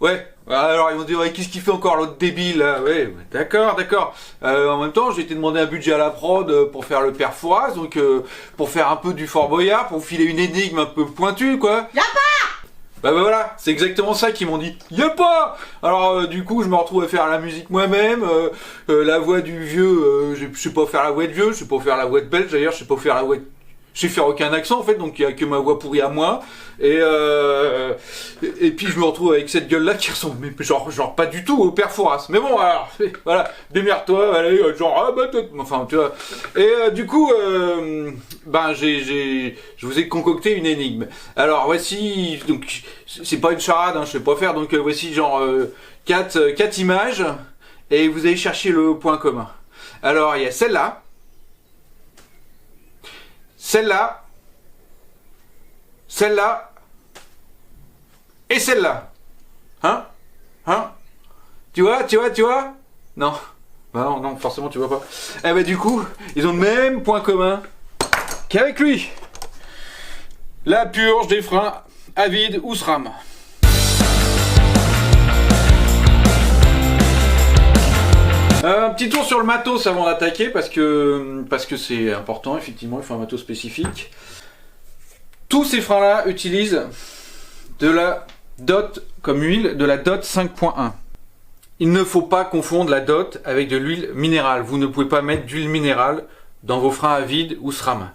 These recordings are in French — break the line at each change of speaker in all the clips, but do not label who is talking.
Ouais, alors ils vont dire, ouais, qu'est-ce qu'il fait encore l'autre débile là? Ouais, d'accord, d'accord. En même temps, j'ai été demandé un budget à la prod pour faire le père Fouras, donc pour faire un peu du Fort Boyard, pour filer une énigme un peu pointue, quoi.
Y'a pas!
Bah voilà, c'est exactement ça qu'ils m'ont dit. Y'a pas! Alors du coup, je me retrouve à faire la musique moi-même, la voix du vieux, je sais pas faire la voix de vieux, je sais pas faire la voix de belge d'ailleurs, je sais pas faire la voix de... Je sais faire aucun accent en fait, donc il y a que ma voix pourrie à moi. Et puis je me retrouve avec cette gueule-là qui ressemble, mais genre pas du tout au père Fouras. Mais bon, alors, voilà, démerde-toi, allez, genre, ah bah, enfin, tu vois. Et du coup, ben, je vous ai concocté une énigme. Alors, voici, donc, c'est pas une charade, hein, je sais pas faire, donc voici genre 4 images, et vous allez chercher le point commun. Alors, il y a celle-là, celle-là, celle-là, et celle-là. Hein? Tu vois? Non. Bah non, forcément tu vois pas. Eh ben du coup, ils ont le même point commun qu'avec lui. La purge des freins à vide ou SRAM. Un petit tour sur le matos avant d'attaquer parce que c'est important, effectivement, il faut un matos spécifique. Tous ces freins-là utilisent de la DOT comme huile, de la DOT 5.1. Il ne faut pas confondre la DOT avec de l'huile minérale. Vous ne pouvez pas mettre d'huile minérale dans vos freins à vide ou SRAM.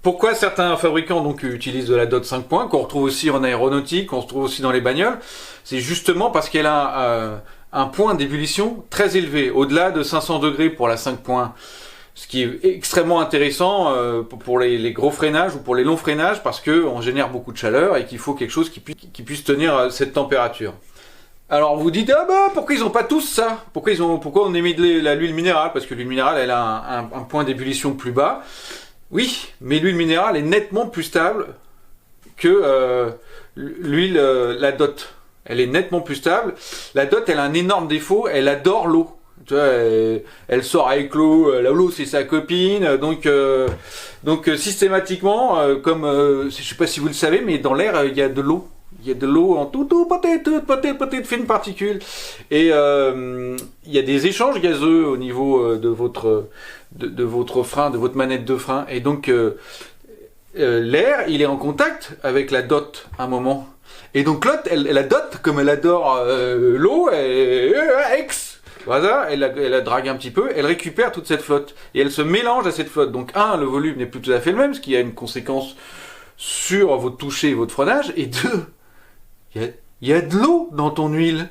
Pourquoi certains fabricants donc utilisent de la DOT 5.1, qu'on retrouve aussi en aéronautique, qu'on retrouve aussi dans les bagnoles? C'est justement parce qu'elle a un point d'ébullition très élevé, au-delà de 500 degrés pour la 5.1. Ce qui est extrêmement intéressant pour les gros freinages ou pour les longs freinages parce qu'on génère beaucoup de chaleur et qu'il faut quelque chose qui puisse tenir cette température. Alors vous dites, ah bah pourquoi ils n'ont pas tous ça? Pourquoi on émet de l'huile minérale? Parce que l'huile minérale elle a un point d'ébullition plus bas. Oui, mais l'huile minérale est nettement plus stable que l'huile, la DOT. Elle est nettement plus stable. La DOT elle a un énorme défaut, elle adore l'eau. Tu vois, elle sort avec l'eau, l'eau c'est sa copine, donc systématiquement, comme je sais pas si vous le savez, mais dans l'air il y a de l'eau. Il y a de l'eau en toutes petites fines particules. Et il y a des échanges gazeux au niveau de votre frein, de votre manette de frein. Et donc l'air, il est en contact avec la DOT à un moment. Et donc la DOT, comme elle adore l'eau, voilà, elle la drague un petit peu, elle récupère toute cette flotte. Et elle se mélange à cette flotte. Donc le volume n'est plus tout à fait le même, ce qui a une conséquence sur votre toucher et votre freinage. Et deux, il y a de l'eau dans ton huile.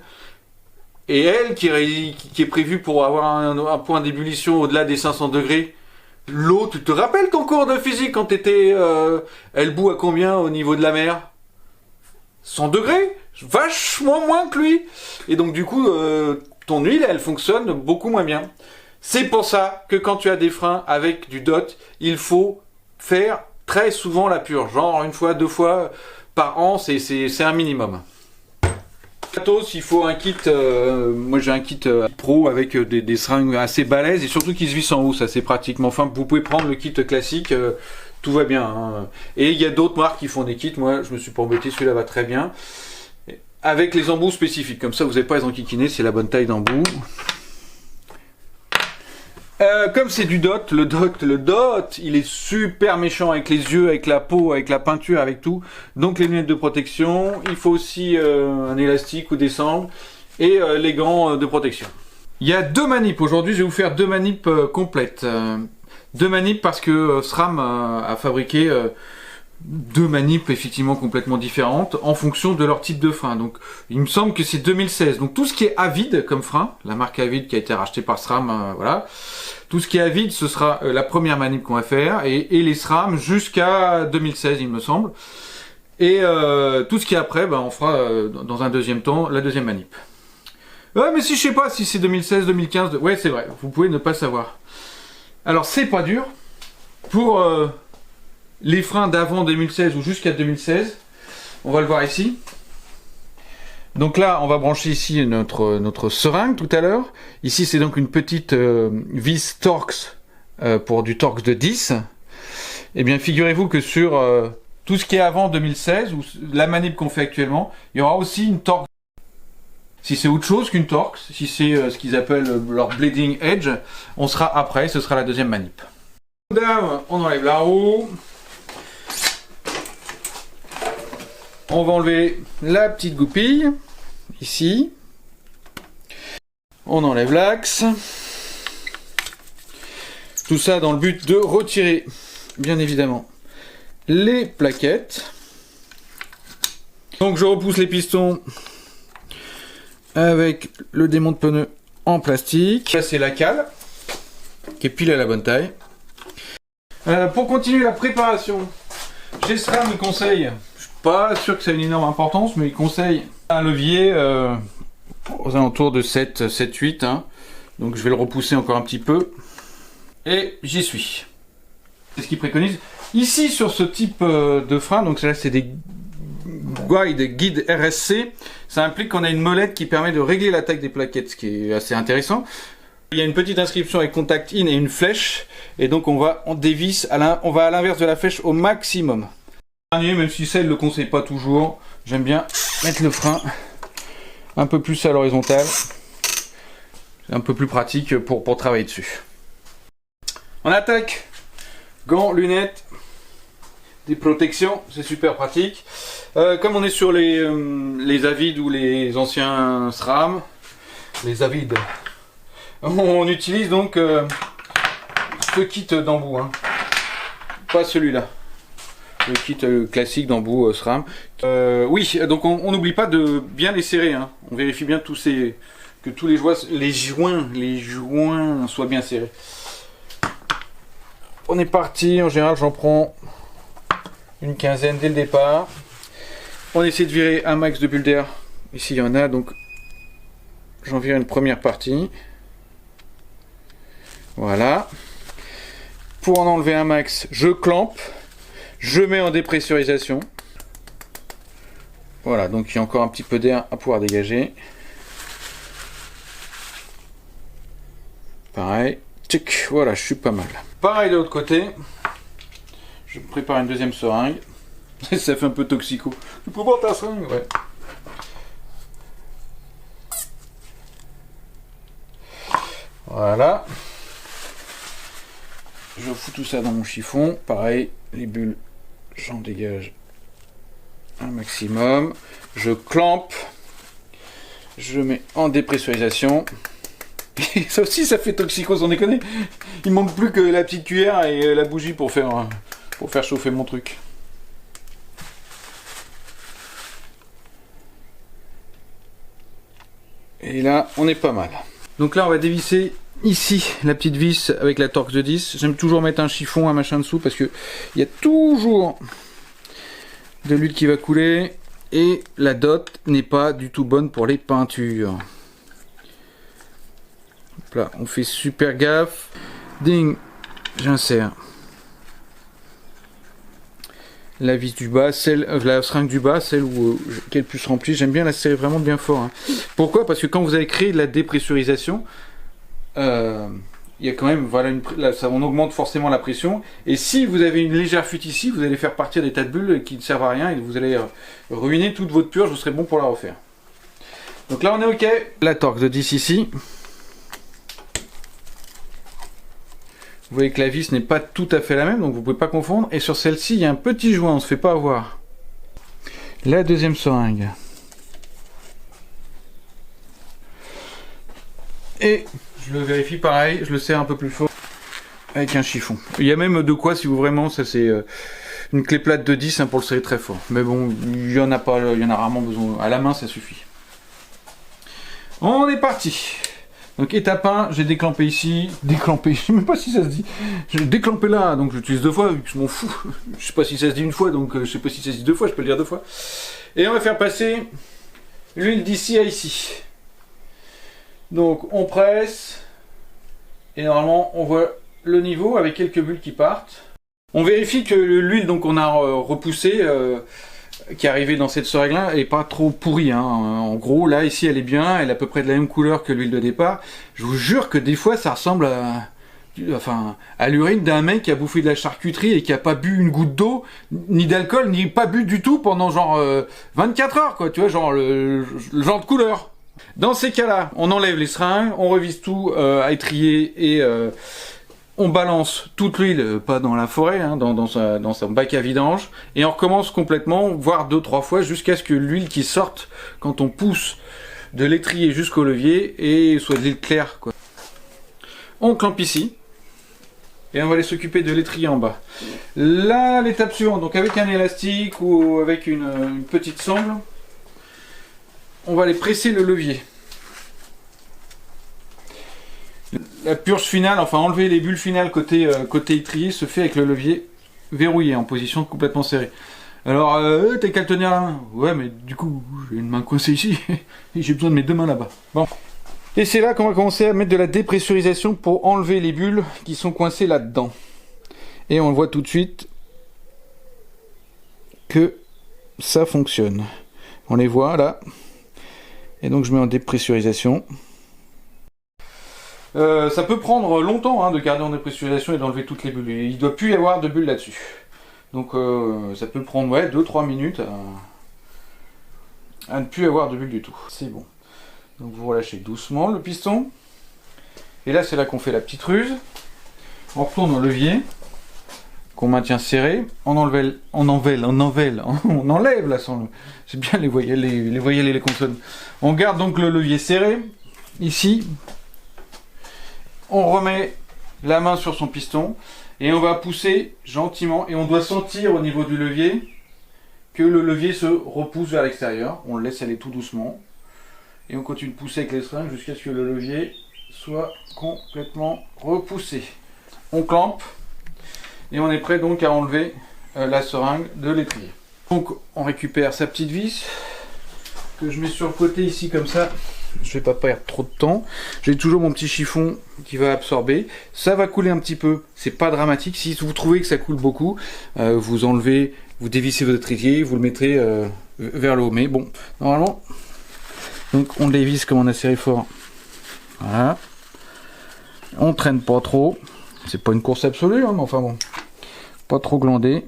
Et elle, qui est prévue pour avoir un point d'ébullition au-delà des 500 degrés, l'eau, tu te rappelles ton cours de physique quand t'étais... elle bout à combien au niveau de la mer? 100 degrés? Vachement moins que lui. Et donc du coup, ton huile, elle fonctionne beaucoup moins bien. C'est pour ça que quand tu as des freins avec du DOT, il faut faire très souvent la purge. Genre une fois, 2 fois par an, c'est un minimum. Il faut un kit, moi j'ai un kit pro avec des seringues assez balèzes et surtout qui se vissent en haut, ça c'est pratiquement fin. Vous pouvez prendre le kit classique, tout va bien. Hein. Et il y a d'autres marques qui font des kits, moi je me suis pas embêté, celui-là va très bien. Avec les embouts spécifiques, comme ça vous n'avez pas à les enquiquiner, c'est la bonne taille d'embout. Comme c'est du DOT, le DOT, il est super méchant avec les yeux, avec la peau, avec la peinture, avec tout. Donc les lunettes de protection, il faut aussi un élastique ou des sangles et les gants de protection. Il y a 2 manips, aujourd'hui je vais vous faire 2 manips complètes. 2 manips parce que SRAM a fabriqué 2 manips effectivement complètement différentes en fonction de leur type de frein. Donc il me semble que c'est 2016. Donc tout ce qui est Avid comme frein, la marque Avid qui a été rachetée par SRAM, voilà. Tout ce qui est Avid, ce sera la première manip qu'on va faire et les SRAM jusqu'à 2016 il me semble. Et tout ce qui est après, on fera dans un deuxième temps la deuxième manip. Ouais, mais si je sais pas si c'est 2016, 2015, ouais c'est vrai, vous pouvez ne pas savoir. Alors c'est pas dur. Pour les freins d'avant 2016 ou jusqu'à 2016, on va le voir ici. Donc là, on va brancher ici notre seringue tout à l'heure. Ici, c'est donc une petite vis Torx pour du Torx de 10. Eh bien, figurez-vous que sur tout ce qui est avant 2016, ou la manip qu'on fait actuellement, il y aura aussi une Torx. Si c'est autre chose qu'une Torx, si c'est ce qu'ils appellent leur Bleeding Edge, on sera après, ce sera la deuxième manip. On enlève la roue. On va enlever la petite goupille, ici. On enlève l'axe. Tout ça dans le but de retirer, bien évidemment, les plaquettes. Donc je repousse les pistons avec le démonte-pneus en plastique. Ça c'est la cale, qui est pile à la bonne taille. Pour continuer la préparation, G-SRAM me conseille, je suis pas sûr que ça ait une énorme importance, mais il conseille un levier aux alentours de 7, 8. Hein. Donc je vais le repousser encore un petit peu. Et j'y suis. C'est ce qu'il préconise. Ici, sur ce type de frein, donc là c'est des guides RSC, ça implique qu'on a une molette qui permet de régler la taille des plaquettes, ce qui est assez intéressant. Il y a une petite inscription avec contact in et une flèche, et donc on dévisse, on va à l'inverse de la flèche au maximum. Même si celle ne le conseille pas toujours, j'aime bien mettre le frein un peu plus à l'horizontale. C'est un peu plus pratique pour travailler dessus. On attaque. Gants, lunettes, des protections, c'est super pratique. Comme on est sur les Avid ou les anciens SRAM, les Avid, on utilise donc ce kit d'embout, hein. Pas celui-là. Le kit classique d'embout SRAM. Oui, donc on n'oublie pas de bien les serrer, hein. On vérifie bien que tous les joints soient bien serrés. On est parti, en général j'en prends une quinzaine dès le départ. On essaie de virer un max de bulles d'air. Ici il y en a, donc j'en vire une première partie. Voilà. Pour en enlever un max, je clampe. Je mets en dépressurisation. Voilà, donc il y a encore un petit peu d'air à pouvoir dégager. Pareil. Tchic, voilà, je suis pas mal. Pareil de l'autre côté. Je prépare une deuxième seringue. Ça fait un peu toxico. Tu peux voir ta seringue? Ouais. Voilà. Je fous tout ça dans mon chiffon. Pareil, les bulles, j'en dégage un maximum. Je clampe. Je mets en dépressurisation. Et ça aussi, ça fait toxico, sans déconner. Il manque plus que la petite cuillère et la bougie pour faire chauffer mon truc. Et là, on est pas mal. Donc là, on va dévisser ici la petite vis avec la Torx de 10. J'aime toujours mettre un chiffon, un machin dessous, parce que il y a toujours de l'huile qui va couler. Et la dot n'est pas du tout bonne pour les peintures. Là, on fait super gaffe. Ding, j'insère la vis du bas, la seringue du bas, celle qui est le plus remplie. J'aime bien la serrer vraiment bien fort. Hein. Pourquoi? Parce que quand vous avez créé de la dépressurisation, il y a quand même, voilà, on augmente forcément la pression. Et si vous avez une légère fuite ici, vous allez faire partir des tas de bulles qui ne servent à rien et vous allez ruiner toute votre purge. Vous serez bon pour la refaire. Donc là, on est OK. La Torx de 10 ici. Vous voyez que la vis n'est pas tout à fait la même, donc vous ne pouvez pas confondre. Et sur celle-ci, il y a un petit joint, on ne se fait pas avoir. La deuxième seringue. Et je le vérifie pareil, je le serre un peu plus fort avec un chiffon. Il y a même de quoi, si vous vraiment, ça c'est une clé plate de 10 hein, pour le serrer très fort. Mais bon, il y en a pas, il y en a rarement besoin. À la main, ça suffit. On est parti. Donc étape 1, j'ai déclampé ici, je sais même pas si ça se dit, j'ai déclampé là, donc j'utilise 2 fois, vu que je m'en fous, je sais pas si ça se dit une fois, donc je sais pas si ça se dit 2 fois, je peux le dire 2 fois. Et on va faire passer l'huile d'ici à ici. Donc on presse, et normalement on voit le niveau avec quelques bulles qui partent. On vérifie que l'huile donc on a repoussée, qui est arrivée dans cette seringue là est pas trop pourrie hein. En gros là ici elle est bien, elle est à peu près de la même couleur que l'huile de départ. Je vous jure que des fois ça ressemble à enfin, à l'urine d'un mec qui a bouffé de la charcuterie et qui a pas bu une goutte d'eau, ni d'alcool, ni pas bu du tout pendant genre 24 heures, quoi, tu vois, genre le genre de couleur. Dans ces cas-là, on enlève les seringues, on revise tout à étrier et on balance toute l'huile, pas dans la forêt, hein, dans son bac à vidange, et on recommence complètement, voire 2-3 fois, jusqu'à ce que l'huile qui sorte quand on pousse de l'étrier jusqu'au levier et soit de l'huile claire, quoi. On clampe ici. Et on va aller s'occuper de l'étrier en bas. Là, l'étape suivante, donc avec un élastique ou avec une petite sangle, on va aller presser le levier. La purge finale, enfin enlever les bulles finales côté étrier, se fait avec le levier verrouillé, en position complètement serrée. Alors, t'as qu'à le tenir la main. Ouais, mais du coup, j'ai une main coincée ici, et j'ai besoin de mes 2 mains là-bas. Bon. Et c'est là qu'on va commencer à mettre de la dépressurisation pour enlever les bulles qui sont coincées là-dedans. Et on voit tout de suite que ça fonctionne. On les voit là. Et donc je mets en dépressurisation. Ça peut prendre longtemps, hein, de garder en dépressurisation et d'enlever toutes les bulles. Il ne doit plus y avoir de bulles là-dessus. Donc ça peut prendre 2-3 minutes à ne plus avoir de bulles du tout. C'est bon. Donc vous relâchez doucement le piston. Et là c'est là qu'on fait la petite ruse. On retourne au levier qu'on maintient serré. On enlève là sans. C'est bien les voyelles et les consonnes. On garde donc le levier serré. Ici, on remet la main sur son piston et on va pousser gentiment. Et on doit sentir au niveau du levier que le levier se repousse vers l'extérieur. On le laisse aller tout doucement. Et on continue de pousser avec les seringues jusqu'à ce que le levier soit complètement repoussé. On clampe et on est prêt donc à enlever la seringue de l'étrier. Donc on récupère sa petite vis que je mets sur le côté ici comme ça. Je vais pas perdre trop de temps. J'ai toujours mon petit chiffon qui va absorber. Ça va couler un petit peu, c'est pas dramatique. Si vous trouvez que ça coule beaucoup, vous enlevez, vous dévissez votre étrier, vous le mettrez vers le haut. Mais bon, normalement... Donc on dévisse comme on a serré fort. Voilà. On traîne pas trop. C'est pas une course absolue, hein, mais enfin bon. Pas trop glandé.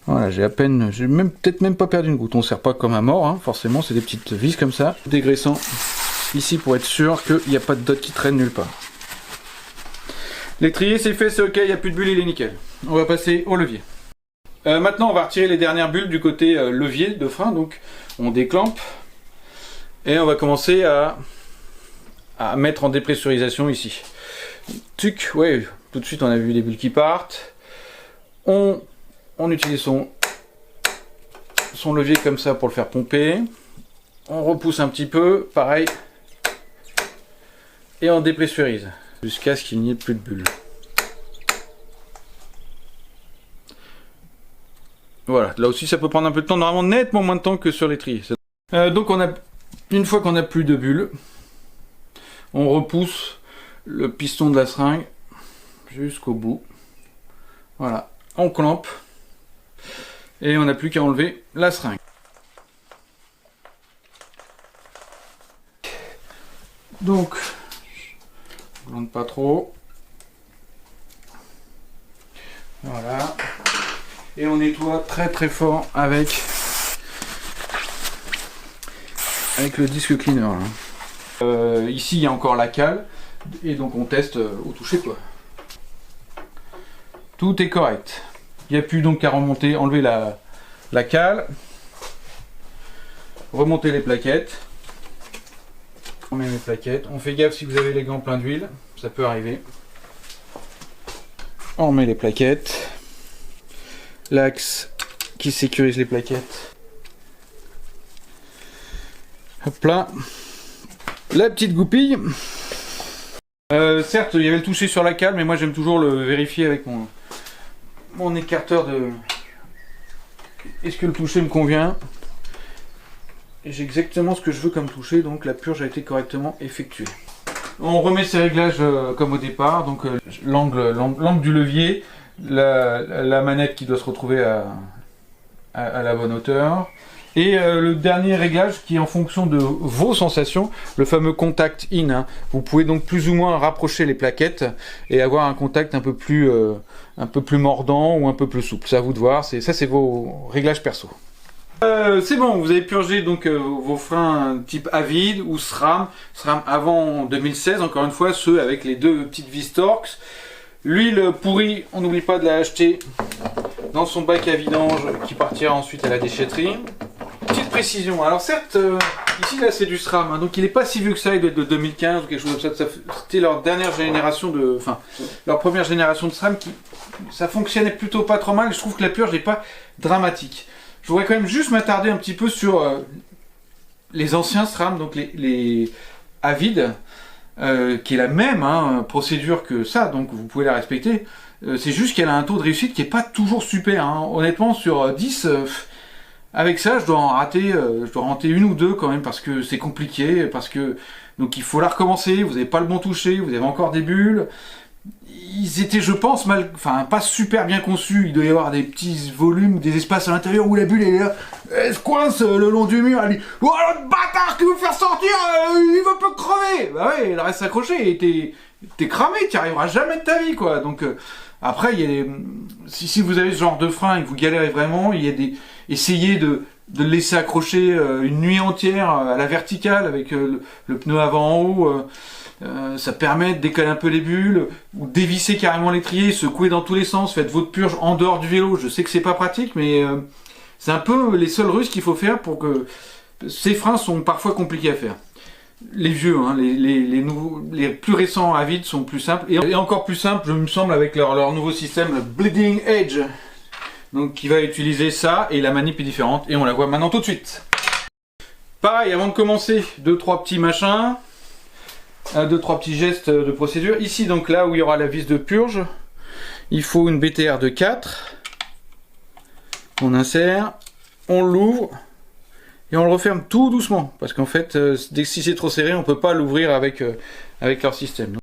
Voilà, j'ai peut-être même pas perdu une goutte. On serre pas comme à mort, hein, forcément, c'est des petites vis comme ça. Dégraissant ici pour être sûr qu'il n'y a pas de dot qui traîne nulle part. L'étrier c'est fait, c'est ok, il n'y a plus de bulles, il est nickel. On va passer au levier. Maintenant on va retirer les dernières bulles du côté levier de frein, donc on déclampe et on va commencer à mettre en dépressurisation ici. Tuc, ouais, tout de suite on a vu les bulles qui partent. On utilise son levier comme ça pour le faire pomper. On repousse un petit peu, pareil, et on dépressurise jusqu'à ce qu'il n'y ait plus de bulles. Voilà, là aussi ça peut prendre un peu de temps, normalement nettement moins de temps que sur l'étrier. Donc une fois qu'on n'a plus de bulles, on repousse le piston de la seringue jusqu'au bout. Voilà, on clampe et on n'a plus qu'à enlever la seringue. Donc, je ne blonde pas trop. Voilà. Et on nettoie très très fort avec le disque cleaner. Ici il y a encore la cale et donc on teste au toucher quoi. Tout est correct. Il n'y a plus donc qu'à remonter, enlever la cale, remonter les plaquettes. On met les plaquettes. On fait gaffe si vous avez les gants pleins d'huile, ça peut arriver. On met les plaquettes. L'axe qui sécurise les plaquettes. Hop là. La petite goupille. Certes, il y avait le toucher sur la cale, mais moi j'aime toujours le vérifier avec mon écarteur de... Est-ce que le toucher me convient? Et j'ai exactement ce que je veux comme toucher, donc la purge a été correctement effectuée. On remet ses réglages comme au départ, donc l'angle du levier, la manette qui doit se retrouver à la bonne hauteur, Et le dernier réglage qui est en fonction de vos sensations, le fameux contact in. Hein. Vous pouvez donc plus ou moins rapprocher les plaquettes et avoir un contact un peu plus mordant ou un peu plus souple. C'est à vous de voir, ça c'est vos réglages perso. C'est bon, vous avez purgé donc vos freins type Avid ou SRAM avant 2016, encore une fois, ceux avec les deux petites vis Torx. L'huile pourrie, on n'oublie pas de la acheter dans son bac à vidange qui partira ensuite à la déchetterie. Petite précision, alors certes, ici là c'est du SRAM, hein, donc il n'est pas si vieux que ça, il doit être de 2015 ou quelque chose comme ça. C'était leur dernière génération leur première génération de SRAM ça fonctionnait plutôt pas trop mal. Je trouve que la purge n'est pas dramatique. Je voudrais quand même juste m'attarder un petit peu sur les anciens SRAM, donc les Avid, qui est la même procédure que ça, donc vous pouvez la respecter. C'est juste qu'elle a un taux de réussite qui n'est pas toujours super. Hein. Honnêtement, sur 10, avec ça, je dois en rater, une ou deux quand même, parce que c'est compliqué, donc il faut la recommencer, vous n'avez pas le bon toucher, vous avez encore des bulles. Ils étaient, je pense, pas super bien conçus. Il doit y avoir des petits volumes, des espaces à l'intérieur où la bulle est là, elle se coince le long du mur. Elle dit « Oh, le bâtard qui veut faire sortir, il veut pas crever !» Bah ouais, elle reste accrochée et t'es cramé, t'y arriveras jamais de ta vie, quoi. Donc, après, il y a si vous avez ce genre de frein et que vous galérez vraiment, il y a essayez de le laisser accrocher une nuit entière à la verticale avec le pneu avant en haut. Ça permet de décaler un peu les bulles, ou dévisser carrément l'étrier, secouer dans tous les sens, faites votre purge en dehors du vélo. Je sais que c'est pas pratique, mais c'est un peu les seuls russes qu'il faut faire pour que... Ces freins sont parfois compliqués à faire. Les vieux, hein, les nouveaux, les plus récents Avid sont plus simples, et encore plus simples, je me semble, avec leur nouveau système, le Bleeding Edge. Donc qui va utiliser ça, et la manip est différente, et on la voit maintenant tout de suite. Pareil, avant de commencer, 2-3 petits machins. 2-3 petits gestes de procédure. Ici, donc là où il y aura la vis de purge, il faut une BTR de 4. On insère, on l'ouvre et on le referme tout doucement. Parce qu'en fait, si c'est trop serré, on ne peut pas l'ouvrir avec leur système.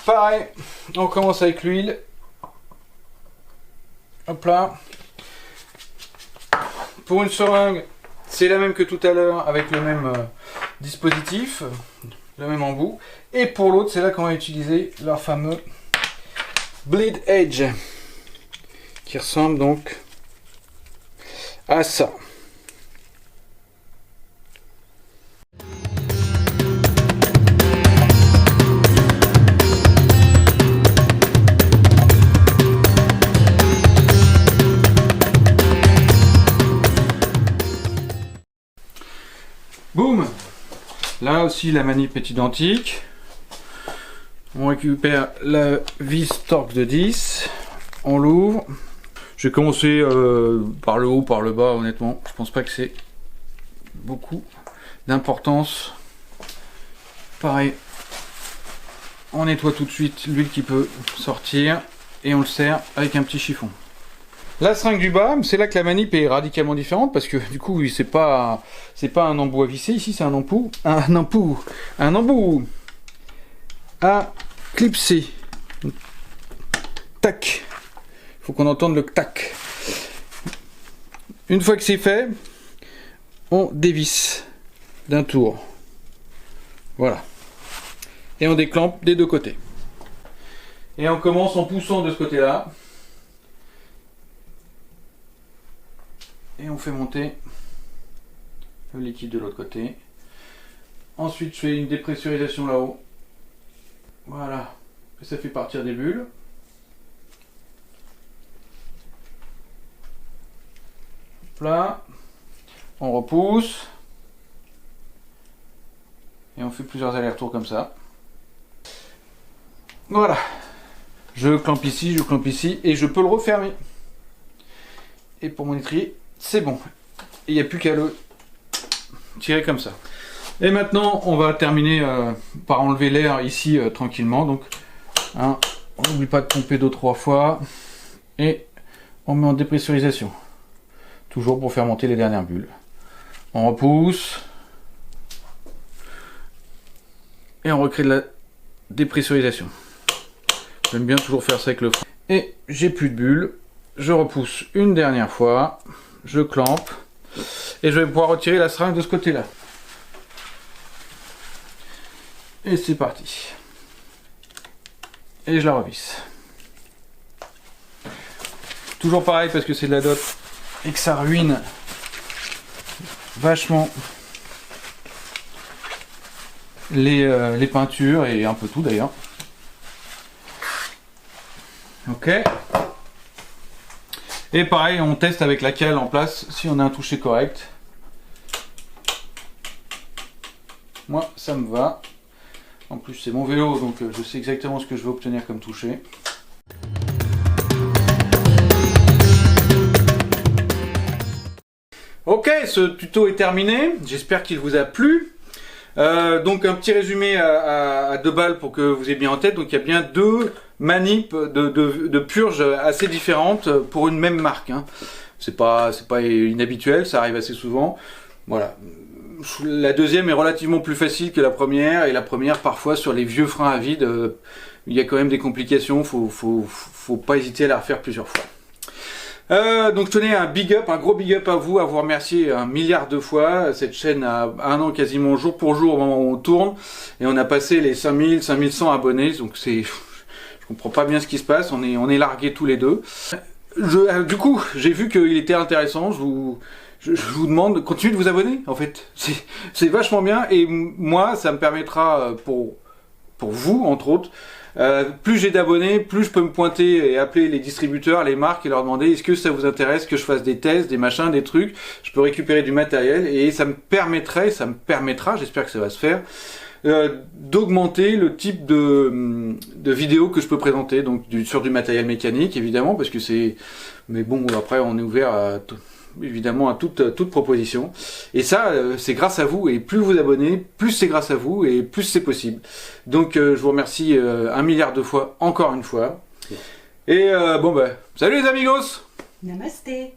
Pareil, on commence avec l'huile. Hop là. Pour une seringue, c'est la même que tout à l'heure avec le même dispositif, le même embout. Et pour l'autre, c'est là qu'on va utiliser leur fameux Bleed Edge, qui ressemble donc à ça. Boum! Là aussi la manip est identique. On récupère la vis Torx de 10. On l'ouvre. Je vais commencer par le haut, par le bas, honnêtement. Je pense pas que c'est beaucoup d'importance. Pareil. On nettoie tout de suite l'huile qui peut sortir. Et on le serre avec un petit chiffon. La seringue du bas, c'est là que la manip est radicalement différente parce que du coup, c'est pas un embout à visser, ici c'est un embout à clipser. Tac. Il faut qu'on entende le tac. Une fois que c'est fait, on dévisse d'un tour. Voilà. Et on déclampe des deux côtés. Et on commence en poussant de ce côté-là. Et on fait monter le liquide de l'autre côté. Ensuite, je fais une dépressurisation là-haut. Voilà. Et ça fait partir des bulles. Hop là. On repousse. Et on fait plusieurs allers-retours comme ça. Voilà. Je clampe ici, et je peux le refermer. Et pour mon étrier, c'est bon. Il n'y a plus qu'à le tirer comme ça. Et maintenant, on va terminer par enlever l'air ici tranquillement. Donc, hein, on n'oublie pas de pomper 2-3 fois. Et on met en dépressurisation. Toujours pour faire monter les dernières bulles. On repousse. Et on recrée de la dépressurisation. J'aime bien toujours faire ça avec le frein. Et j'ai plus de bulles. Je repousse une dernière fois. Je clampe. Et je vais pouvoir retirer la seringue de ce côté-là. Et c'est parti. Et je la revisse. Toujours pareil parce que c'est de la dot et que ça ruine vachement les peintures et un peu tout d'ailleurs. Ok. Et pareil, on teste avec la cale en place si on a un toucher correct. Moi, ça me va. En plus, c'est mon vélo, donc je sais exactement ce que je veux obtenir comme toucher. Ok, ce tuto est terminé. J'espère qu'il vous a plu. Donc un petit résumé à 2 balles pour que vous ayez bien en tête. Donc il y a bien 2 manips de purge assez différentes pour une même marque. Hein. C'est pas inhabituel, ça arrive assez souvent. Voilà. La deuxième est relativement plus facile que la première, et la première parfois sur les vieux freins à vide, il y a quand même des complications. Faut pas hésiter à la refaire plusieurs fois. Donc je tenais un gros big up à vous remercier 1 milliard de fois. Cette chaîne a 1 an quasiment jour pour jour au moment où on tourne, et on a passé les 5000, 5100 abonnés, donc je comprends pas bien ce qui se passe, on est largués tous les deux. Du coup, j'ai vu qu'il était intéressant, je vous demande, continuez de vous abonner en fait, c'est vachement bien, et moi ça me permettra pour vous entre autres, plus j'ai d'abonnés, plus je peux me pointer et appeler les distributeurs, les marques et leur demander est-ce que ça vous intéresse que je fasse des tests, des machins, des trucs. Je peux récupérer du matériel et ça me permettra, j'espère que ça va se faire, d'augmenter le type de vidéos que je peux présenter, donc sur du matériel mécanique évidemment, parce que mais bon, après on est ouvert évidemment à toute proposition, et ça c'est grâce à vous, et plus vous abonnez, plus c'est grâce à vous et plus c'est possible. Donc je vous remercie 1 milliard de fois encore une fois, et bon salut les amigos.
Namasté.